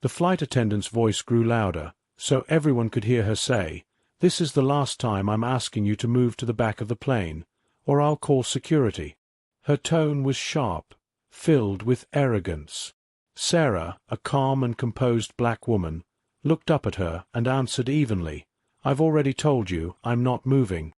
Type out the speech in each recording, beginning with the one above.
The flight attendant's voice grew louder, so everyone could hear her say, "This is the last time I'm asking you to move to the back of the plane, or I'll call security." Her tone was sharp, filled with arrogance. Sarah, a calm and composed black woman, looked up at her and answered evenly, "I've already told you I'm not moving."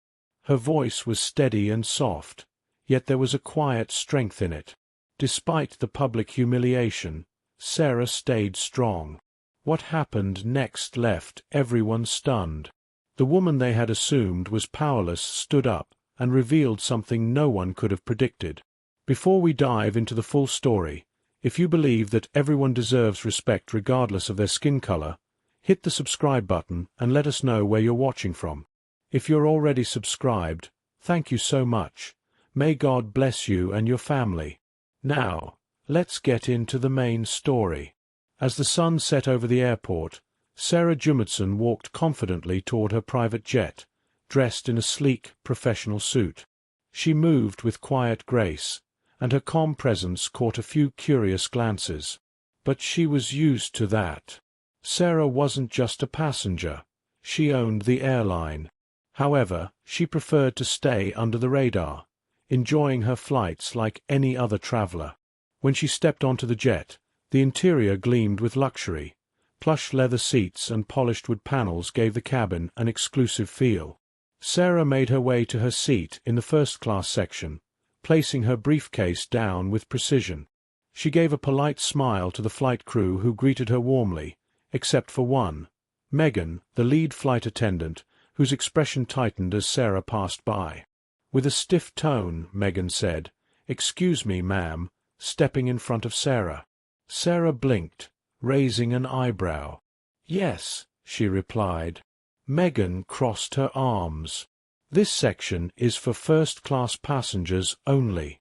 Her voice was steady and soft, yet there was a quiet strength in it. Despite the public humiliation, Sarah stayed strong. What happened next left everyone stunned. The woman they had assumed was powerless stood up and revealed something no one could have predicted. Before we dive into the full story, if you believe that everyone deserves respect regardless of their skin color, hit the subscribe button and let us know where you're watching from. If you're already subscribed, thank you so much. May God bless you and your family. Now, let's get into the main story. As the sun set over the airport, Sarah Jumudson walked confidently toward her private jet, dressed in a sleek, professional suit. She moved with quiet grace, and her calm presence caught a few curious glances. But she was used to that. Sarah wasn't just a passenger. She owned the airline. However, she preferred to stay under the radar, enjoying her flights like any other traveler. When she stepped onto the jet, the interior gleamed with luxury. Plush leather seats and polished wood panels gave the cabin an exclusive feel. Sarah made her way to her seat in the first-class section, placing her briefcase down with precision. She gave a polite smile to the flight crew who greeted her warmly, except for one, Megan, the lead flight attendant, whose expression tightened as Sarah passed by. With a stiff tone, Megan said, "Excuse me, ma'am," stepping in front of Sarah. Sarah blinked, raising an eyebrow. "Yes," she replied. Megan crossed her arms. "This section is for first-class passengers only.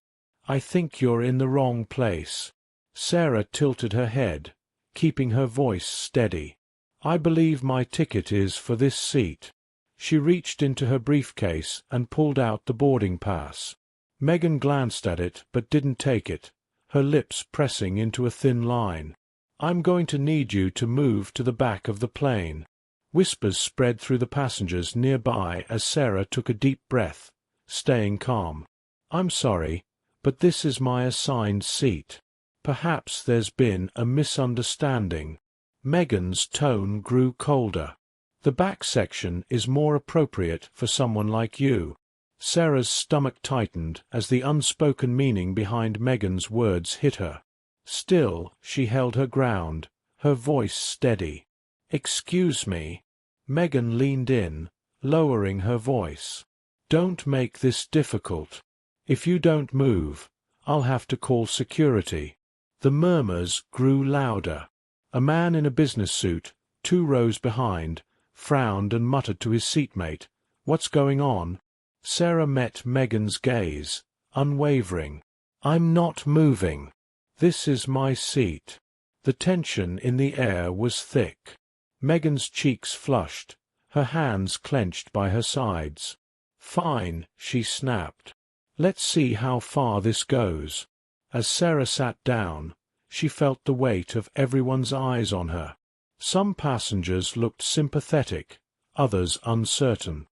I think you're in the wrong place." Sarah tilted her head, keeping her voice steady. "I believe my ticket is for this seat." She reached into her briefcase and pulled out the boarding pass. Megan glanced at it but didn't take it, her lips pressing into a thin line. "I'm going to need you to move to the back of the plane." Whispers spread through the passengers nearby as Sarah took a deep breath, staying calm. "I'm sorry, but this is my assigned seat. Perhaps there's been a misunderstanding." Megan's tone grew colder. "The back section is more appropriate for someone like you." Sarah's stomach tightened as the unspoken meaning behind Megan's words hit her. Still, she held her ground, her voice steady. "Excuse me." Megan leaned in, lowering her voice. "Don't make this difficult. If you don't move, I'll have to call security." The murmurs grew louder. A man in a business suit, 2 rows behind, frowned and muttered to his seatmate, "What's going on?" Sarah met Megan's gaze, unwavering. "I'm not moving. This is my seat." The tension in the air was thick. Megan's cheeks flushed, her hands clenched by her sides. "Fine," she snapped. "Let's see how far this goes." As Sarah sat down, she felt the weight of everyone's eyes on her. Some passengers looked sympathetic, others uncertain.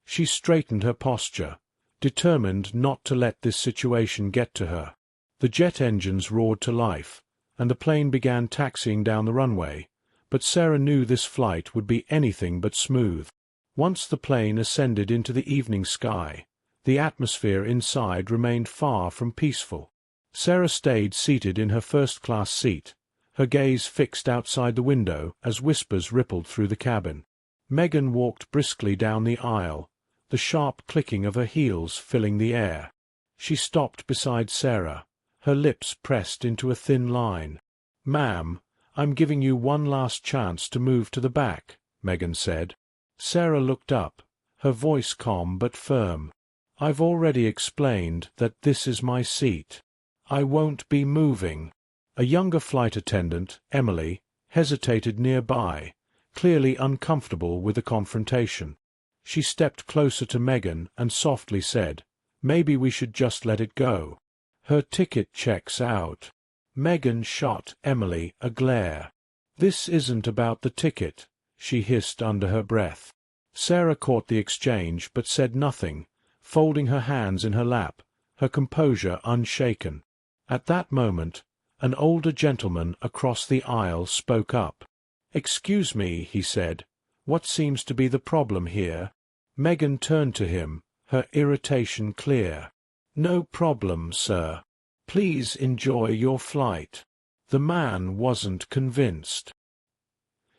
She straightened her posture, determined not to let this situation get to her. The jet engines roared to life, and the plane began taxiing down the runway, but Sarah knew this flight would be anything but smooth. Once the plane ascended into the evening sky, the atmosphere inside remained far from peaceful. Sarah stayed seated in her first-class seat, her gaze fixed outside the window as whispers rippled through the cabin. Megan walked briskly down the aisle, the sharp clicking of her heels filling the air. She stopped beside Sarah, her lips pressed into a thin line. "Ma'am, I'm giving you one last chance to move to the back," Megan said. Sarah looked up, her voice calm but firm. "I've already explained that this is my seat. I won't be moving." A younger flight attendant, Emily, hesitated nearby, clearly uncomfortable with the confrontation. She stepped closer to Megan and softly said, "Maybe we should just let it go. Her ticket checks out." Megan shot Emily a glare. "This isn't about the ticket," she hissed under her breath. Sarah caught the exchange but said nothing, folding her hands in her lap, her composure unshaken. At that moment, an older gentleman across the aisle spoke up. "Excuse me," he said, "what seems to be the problem here?" Megan turned to him, her irritation clear. "No problem, sir. Please enjoy your flight." The man wasn't convinced.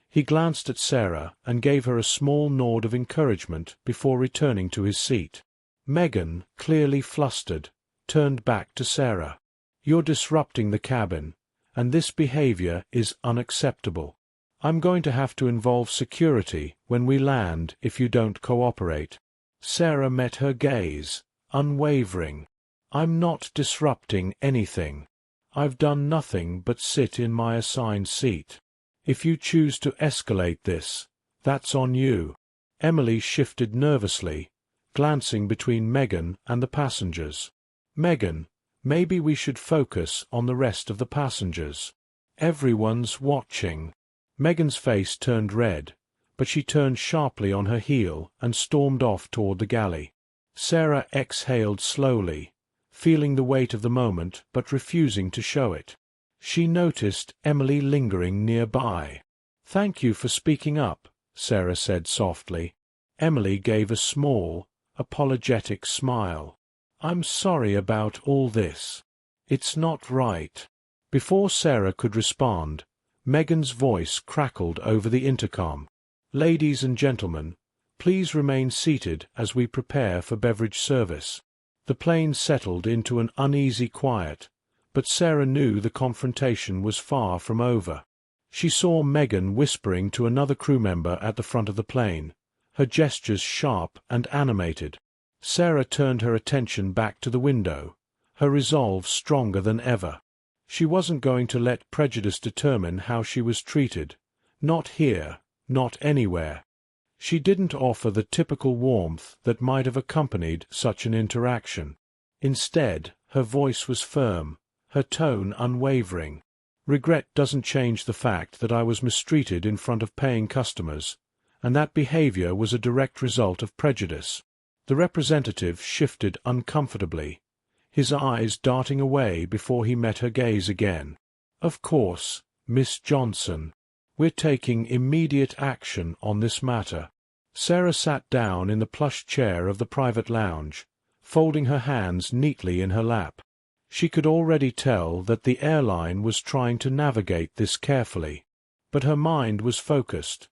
He glanced at Sarah and gave her a small nod of encouragement before returning to his seat. Megan, clearly flustered, turned back to Sarah. "You're disrupting the cabin, and this behavior is unacceptable. I'm going to have to involve security when we land if you don't cooperate." Sarah met her gaze, unwavering. "I'm not disrupting anything. I've done nothing but sit in my assigned seat. If you choose to escalate this, that's on you." Emily shifted nervously, glancing between Megan and the passengers. "Megan, maybe we should focus on the rest of the passengers. Everyone's watching." Megan's face turned red, but she turned sharply on her heel and stormed off toward the galley. Sarah exhaled slowly, feeling the weight of the moment but refusing to show it. She noticed Emily lingering nearby. "Thank you for speaking up," Sarah said softly. Emily gave a small, apologetic smile. "I'm sorry about all this. It's not right." Before Sarah could respond, Megan's voice crackled over the intercom. "Ladies and gentlemen, please remain seated as we prepare for beverage service." The plane settled into an uneasy quiet, but Sarah knew the confrontation was far from over. She saw Megan whispering to another crew member at the front of the plane, her gestures sharp and animated. Sarah turned her attention back to the window, her resolve stronger than ever. She wasn't going to let prejudice determine how she was treated. Not here, not anywhere. She didn't offer the typical warmth that might have accompanied such an interaction. Instead, her voice was firm, her tone unwavering. "Regret doesn't change the fact that I was mistreated in front of paying customers, and that behavior was a direct result of prejudice." The representative shifted uncomfortably, his eyes darting away before he met her gaze again. "Of course, Miss Johnson. We're taking immediate action on this matter." Sarah sat down in the plush chair of the private lounge, folding her hands neatly in her lap. She could already tell that the airline was trying to navigate this carefully, but her mind was focused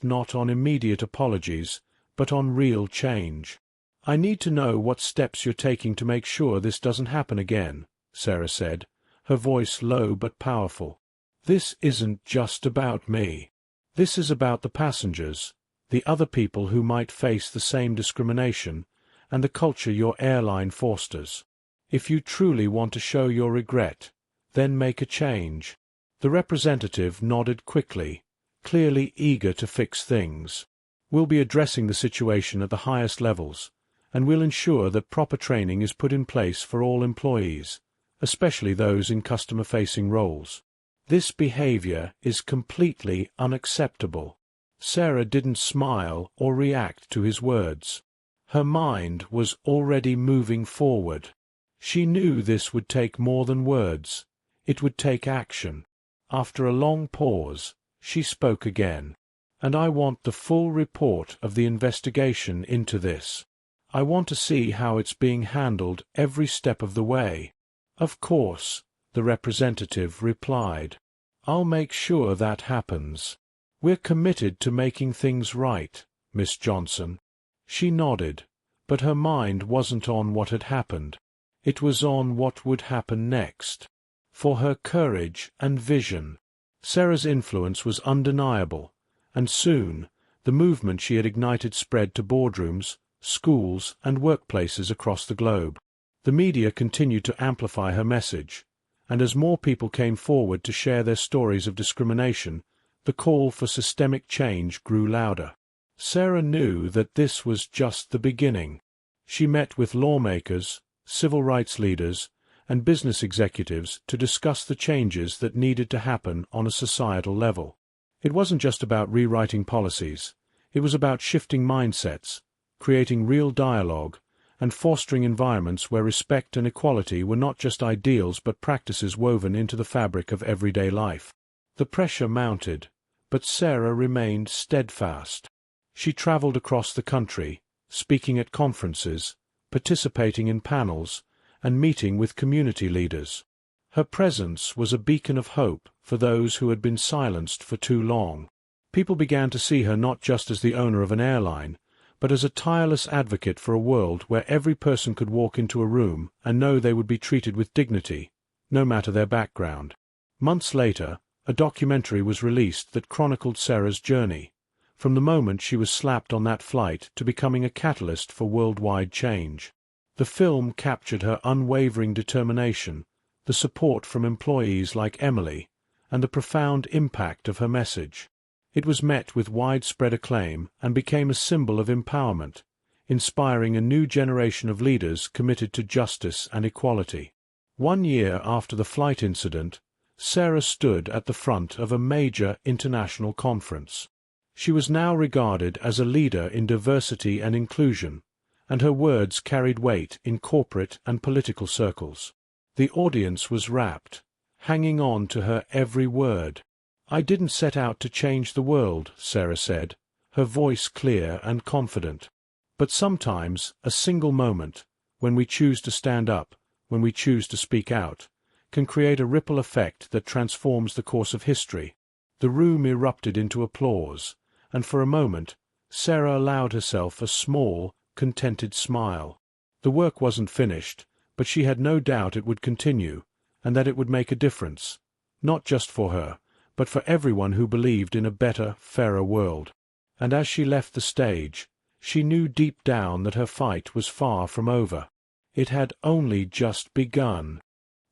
not on immediate apologies, but on real change. "I need to know what steps you're taking to make sure this doesn't happen again," Sarah said, her voice low but powerful. "This isn't just about me. This is about the passengers, the other people who might face the same discrimination, and the culture your airline fosters. If you truly want to show your regret, then make a change." The representative nodded quickly, clearly eager to fix things. "We'll be addressing the situation at the highest levels, and we'll ensure that proper training is put in place for all employees, especially those in customer-facing roles. This behavior is completely unacceptable." Sarah didn't smile or react to his words. Her mind was already moving forward. She knew this would take more than words. It would take action. After a long pause, she spoke again. "And I want the full report of the investigation into this. I want to see how it's being handled every step of the way." "Of course," the representative replied. "I'll make sure that happens. We're committed to making things right, Miss Johnson." She nodded, but her mind wasn't on what had happened. It was on what would happen next. For her courage and vision. Sarah's influence was undeniable, and soon the movement she had ignited spread to boardrooms, schools, and workplaces across the globe. The media continued to amplify her message, and as more people came forward to share their stories of discrimination, the call for systemic change grew louder. Sarah knew that this was just the beginning. She met with lawmakers, civil rights leaders, and business executives to discuss the changes that needed to happen on a societal level. It wasn't just about rewriting policies. It was about shifting mindsets, creating real dialogue, and fostering environments where respect and equality were not just ideals but practices woven into the fabric of everyday life. The pressure mounted, but Sarah remained steadfast. She traveled across the country, speaking at conferences, participating in panels, and meeting with community leaders. Her presence was a beacon of hope for those who had been silenced for too long. People began to see her not just as the owner of an airline, but as a tireless advocate for a world where every person could walk into a room and know they would be treated with dignity, no matter their background. Months later, a documentary was released that chronicled Sarah's journey, from the moment she was slapped on that flight to becoming a catalyst for worldwide change. The film captured her unwavering determination, the support from employees like Emily, and the profound impact of her message. It was met with widespread acclaim and became a symbol of empowerment, inspiring a new generation of leaders committed to justice and equality. 1 year after the flight incident, Sarah stood at the front of a major international conference. She was now regarded as a leader in diversity and inclusion, and her words carried weight in corporate and political circles. The audience was rapt, hanging on to her every word. "I didn't set out to change the world," Sarah said, her voice clear and confident. But sometimes a single moment, when we choose to stand up, when we choose to speak out, can create a ripple effect that transforms the course of history. The room erupted into applause, and for a moment, Sarah allowed herself a small, contented smile. The work wasn't finished, but she had no doubt it would continue, and that it would make a difference, not just for her, but for everyone who believed in a better, fairer world. And as she left the stage, she knew deep down that her fight was far from over. It had only just begun.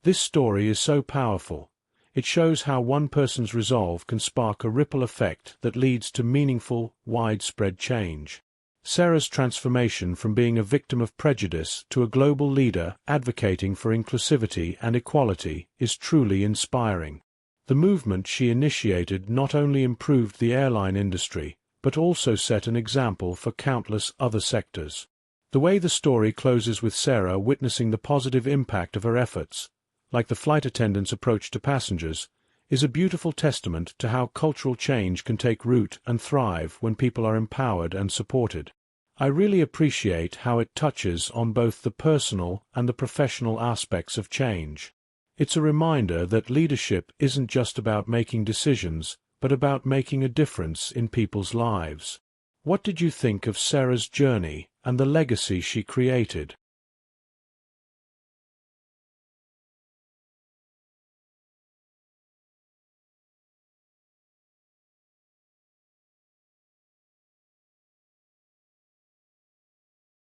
This story is so powerful. It shows how one person's resolve can spark a ripple effect that leads to meaningful, widespread change. Sarah's transformation from being a victim of prejudice to a global leader advocating for inclusivity and equality is truly inspiring. The movement she initiated not only improved the airline industry, but also set an example for countless other sectors. The way the story closes with Sarah witnessing the positive impact of her efforts, like the flight attendant's approach to passengers, is a beautiful testament to how cultural change can take root and thrive when people are empowered and supported. I really appreciate how it touches on both the personal and the professional aspects of change. It's a reminder that leadership isn't just about making decisions, but about making a difference in people's lives. What did you think of Sarah's journey and the legacy she created?